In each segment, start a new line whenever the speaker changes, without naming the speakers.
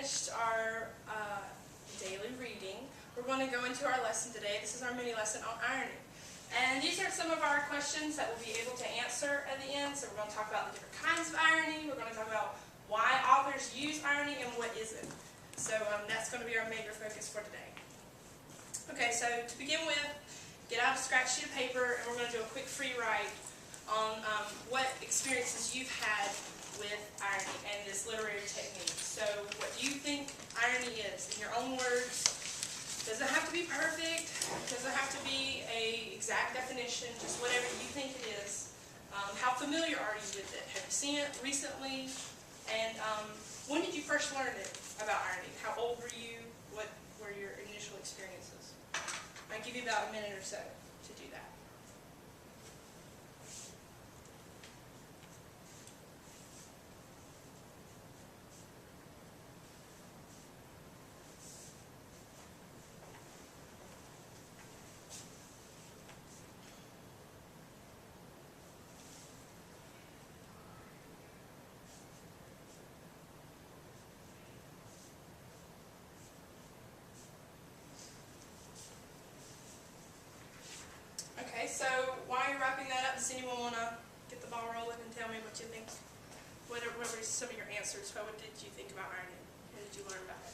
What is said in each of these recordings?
finished our daily reading, we're going to go into our lesson today. This is our mini lesson on irony. And these are some of our questions that we'll be able to answer at the end. So we're going to talk about the different kinds of irony. We're going to talk about why authors use irony and what isn't. So that's going to be our major focus for today. Okay, so to begin with, get out a scratch sheet of paper and we're going to do a quick free write on what experiences you've had with irony and this literary technique. So what do you think irony is in your own words? Doesn't have to be perfect, doesn't have to be an exact definition, just whatever you think it is. How familiar are you with it? Have you seen it recently? And when did you first learn it about irony? How old were you? What were your initial experiences? I'll give you about a minute or so to do that. Okay, so while you're wrapping that up, does anyone want to get the ball rolling and tell me what you think? What were some of your answers? What did you think about irony? What did you learn about it?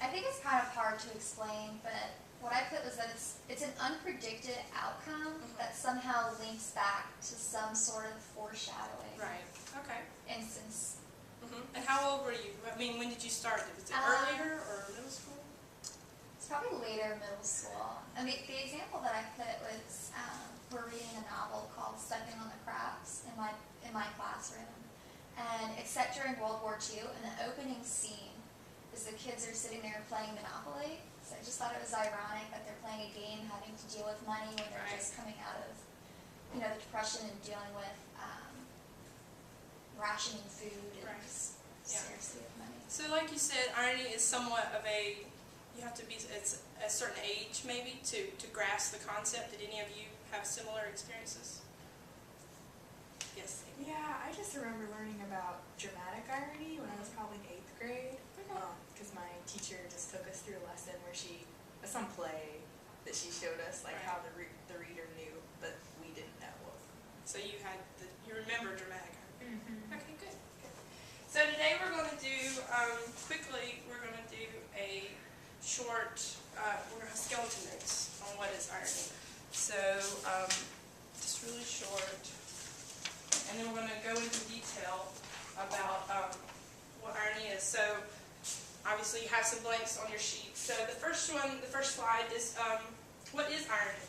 I think it's kind of hard to explain, but what I put was that it's an unpredicted outcome that somehow links back to some sort of foreshadowing
Right. Okay.
instance.
And how old were you? I mean, when did you start? Was it earlier or middle school?
It's probably later middle school. I mean, the example that I put was we're reading a novel called Stepping on the Cracks in my classroom, and it's set during World War II, and the opening scene is the kids are sitting there playing Monopoly. So I just thought it was ironic that they're playing a game having to deal with money when they're just coming out of, the Depression and dealing with rationing food and scarcity of money.
So like you said, irony is somewhat of you have to be at a certain age maybe to grasp the concept. Did any of you have similar experiences? Yes.
Yeah, I just remember learning about dramatic irony when I was probably in 8th grade. Because my teacher just took us through a lesson where some play that she showed us, how the reader knew, but we didn't know.
So you remember dramatic irony. Okay, good. So today we're going to do, we're going to do a short, we're going to have skeleton notes on what is irony. So, just really short. And then we're going to go into detail about what irony is. So, obviously you have some blanks on your sheet. So the first slide is, what is irony?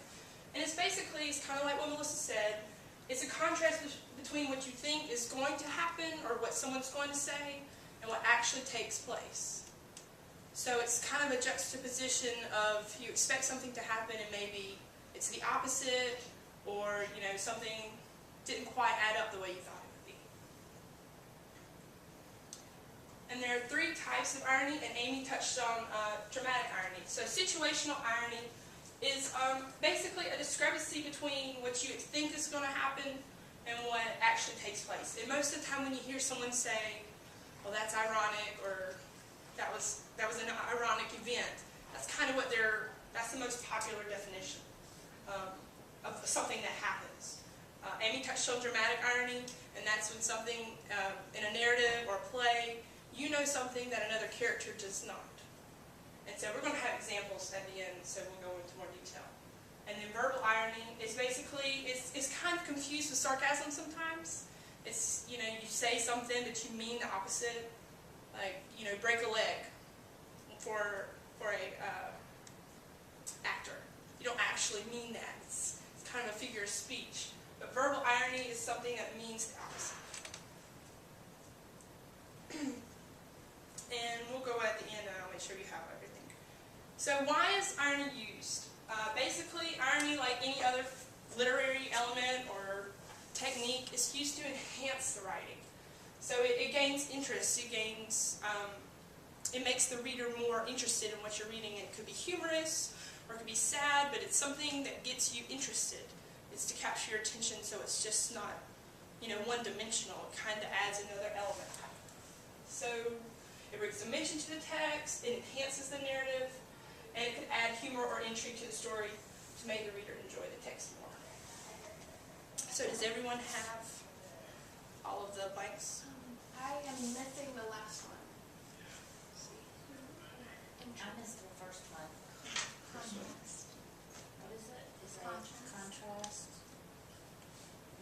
And it's kind of like what Melissa said. It's a contrast between what you think is going to happen or what someone's going to say and what actually takes place. So it's kind of a juxtaposition of you expect something to happen and maybe it's the opposite, or something didn't quite add up the way you thought it would be. And there are 3 types of irony, and Amy touched on dramatic irony. So situational irony is basically a discrepancy between what you think is going to happen and what actually takes place. And most of the time when you hear someone say, well, that's ironic, or that was an ironic event, that's kind of that's the most popular definition of something that happens. Amy touched on dramatic irony, and that's when something in a narrative or a play, you know something that another character does not. And so we're going to have examples at the end, so we'll go into more detail. And then verbal irony is basically, it's kind of confused with sarcasm sometimes. It's, you say something but you mean the opposite. Like, break a leg for a actor. You don't actually mean that. It's kind of a figure of speech. But verbal irony is something that means the opposite. And we'll go at the end and I'll make sure you have everything. So why is irony used? Basically, irony, like any other literary element or technique, is used to enhance the writing. So it gains interest, it makes the reader more interested in what you're reading. It could be humorous or it could be sad, but it's something that gets you interested. It's to capture your attention, so it's just not one-dimensional. It kind of adds another element. So it brings dimension to the text, it enhances the narrative, and it could add humor or intrigue to the story to make the reader enjoy the text more. So does everyone have all of the blanks?
I am missing the last one.
I missed the first one.
Contrast.
What is it? Is it
Contrast.
contrast?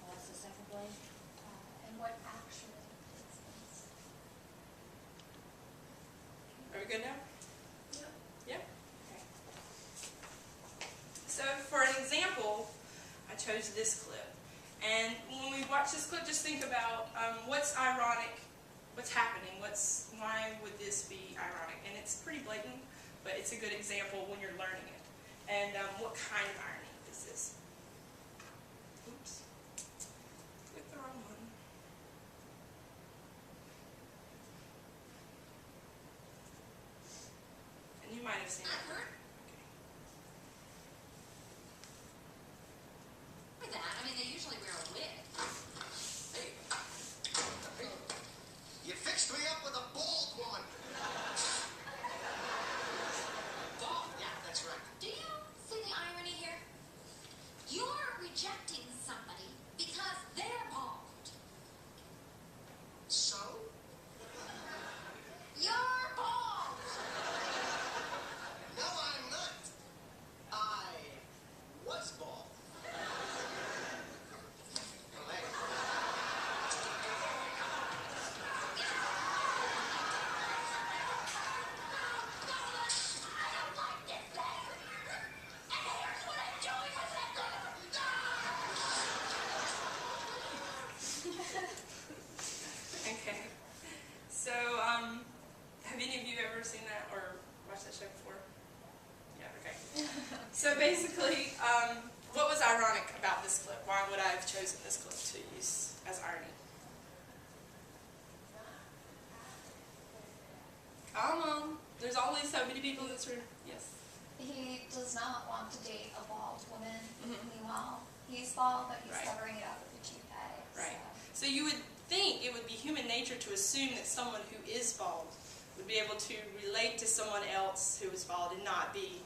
And what's the second blank?
And what actually takes place.
Are we good now?
Yep.
Yep. Okay. So for an example, I chose this clip. And when we watch this clip, just think about what's ironic, what's happening, why would this be ironic? And it's pretty blatant, but it's a good example when you're learning it. And what kind of irony is this? Oops. Clicked the wrong one. And you might have seen it. Okay.
With that, I mean, they usually wear a wig.
Hey, you fixed me up with a bald one. Bald? Yeah, that's right.
Do you see the irony here? You're rejecting somebody because they're bald.
So?
You're bald!
No, I'm not. I was bald. Well, hey.
I don't like this thing! And here's what I'm doing with it!
Okay. So, have any of you ever seen that or watched that show before? Yeah, okay. So basically, what was ironic about this clip? Why would I have chosen this clip to use as irony? Come on. There's only so many people in this room. Yes.
He does not want to date a bald woman.
Mhm.
Meanwhile, he's bald, but he's
Right.
covering it up with a toupee.
Right. So you would think it would be human nature to assume that someone who is bald would be able to relate to someone else who is bald and not be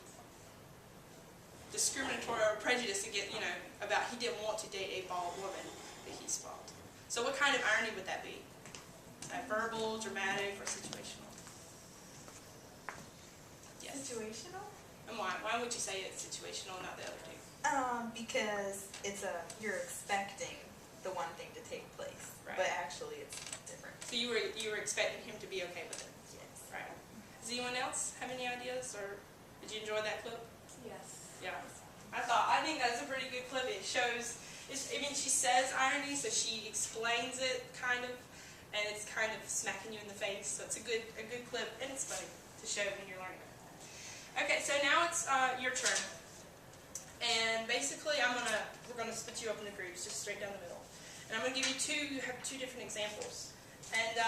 discriminatory or prejudiced about he didn't want to date a bald woman, but he's bald. So what kind of irony would that be? Verbal, dramatic, or situational? Yes.
Situational?
And why? Why would you say it's situational and not the other two?
Because you're expecting the one thing to take place,
Right.
but actually it's different.
So you were expecting him to be okay with it?
Yes.
Right. Does anyone else have any ideas, or did you enjoy that clip?
Yes.
Yeah. I think that's a pretty good clip. It shows, she says irony, so she explains it kind of, and it's kind of smacking you in the face. So it's a good clip, and it's funny to show when you're learning it. Okay, so now it's your turn. And basically, we're gonna split you up into groups, just straight down the middle. And I'm gonna give you you have two different examples. And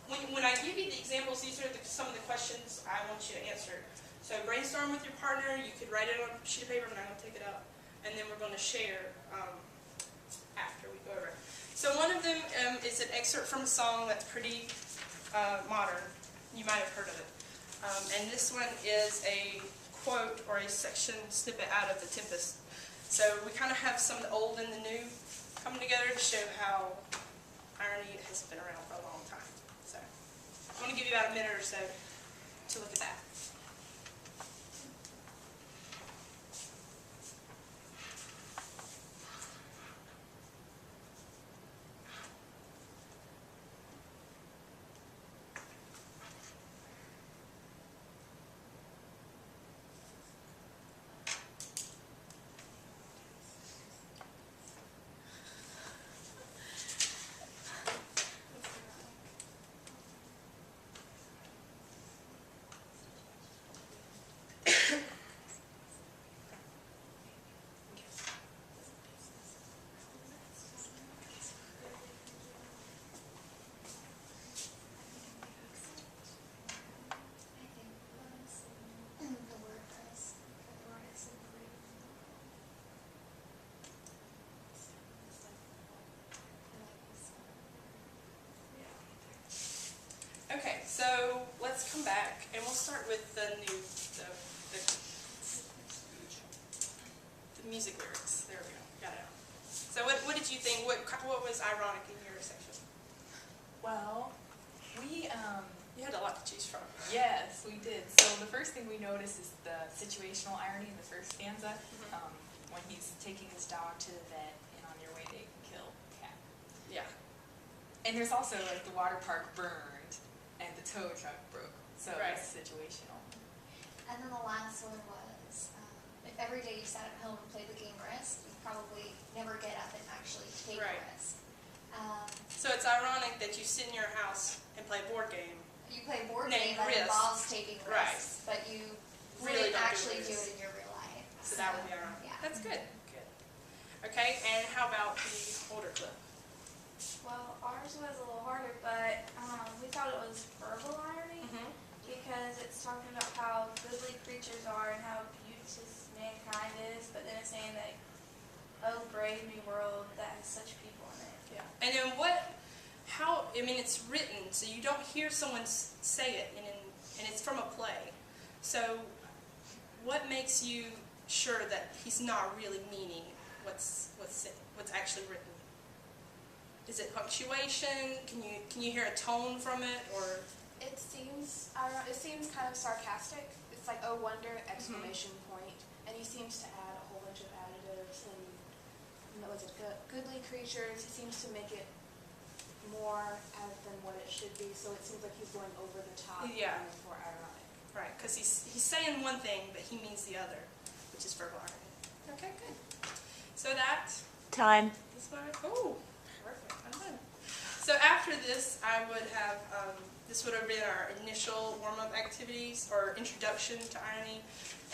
when I give you the examples, these are some of the questions I want you to answer. So brainstorm with your partner. You could write it on a sheet of paper. I'm not going to take it up. And then we're going to share after we go over it. So one of them is an excerpt from a song that's pretty modern. You might have heard of it. And this one is a quote or a section snippet out of The Tempest. So we kind of have some of the old and the new coming together to show how irony has been around for a long time. So I'm going to give you about a minute or so to look at that. let's come back and we'll start with the music lyrics. There we go. Got it. So what did you think? What was ironic in your section?
Well, we
You had a lot to choose from.
yes, we did. So the first thing we noticed is the situational irony in the first stanza, when he's taking his dog to the vet, and on your way they kill a cat.
Yeah.
And there's also like the water park burned and the tow truck broke. So
Right.
it's situational.
And then the last one was, if every day you sat at home and played the game Risk, you'd probably never get up and actually take
Right.
a risk.
So it's ironic that you sit in your house and play a board game.
You play a board
Named
game that
Risk.
involves taking
Right.
risks, but you
Really
wouldn't
don't do
actually do
risk.
it in your real life.
So that would be ironic.
Yeah.
That's good. Good. Okay, and how about the older clip?
Well, ours was a little harder, but we thought it was verbal irony because it's talking about how goodly creatures are and how beauteous mankind is, but then it's saying that, oh, brave new world that has such people in it.
Yeah. And then it's written, so you don't hear someone say it, and it's from a play. So what makes you sure that he's not really meaning what's actually written? Is it punctuation? Can you hear a tone from it, or?
It seems kind of sarcastic. It's like, oh wonder, exclamation point. And he seems to add a whole bunch of additives and was it goodly creatures. He seems to make it more than what it should be. So it seems like he's going over the top.
Yeah.
And more ironic.
Right, because he's saying one thing, but he means the other, which is verbal irony. Okay, good. So that
Time.
is my, oh, perfect, I'm done. So after this, I would have, this would have been our initial warm-up activities, or introduction to irony,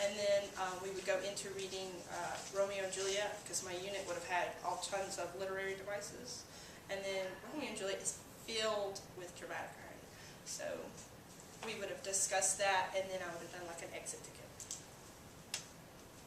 and then we would go into reading Romeo and Juliet, because my unit would have had all tons of literary devices, and then Romeo and Juliet is filled with dramatic irony. So we would have discussed that, and then I would have done like an exit ticket.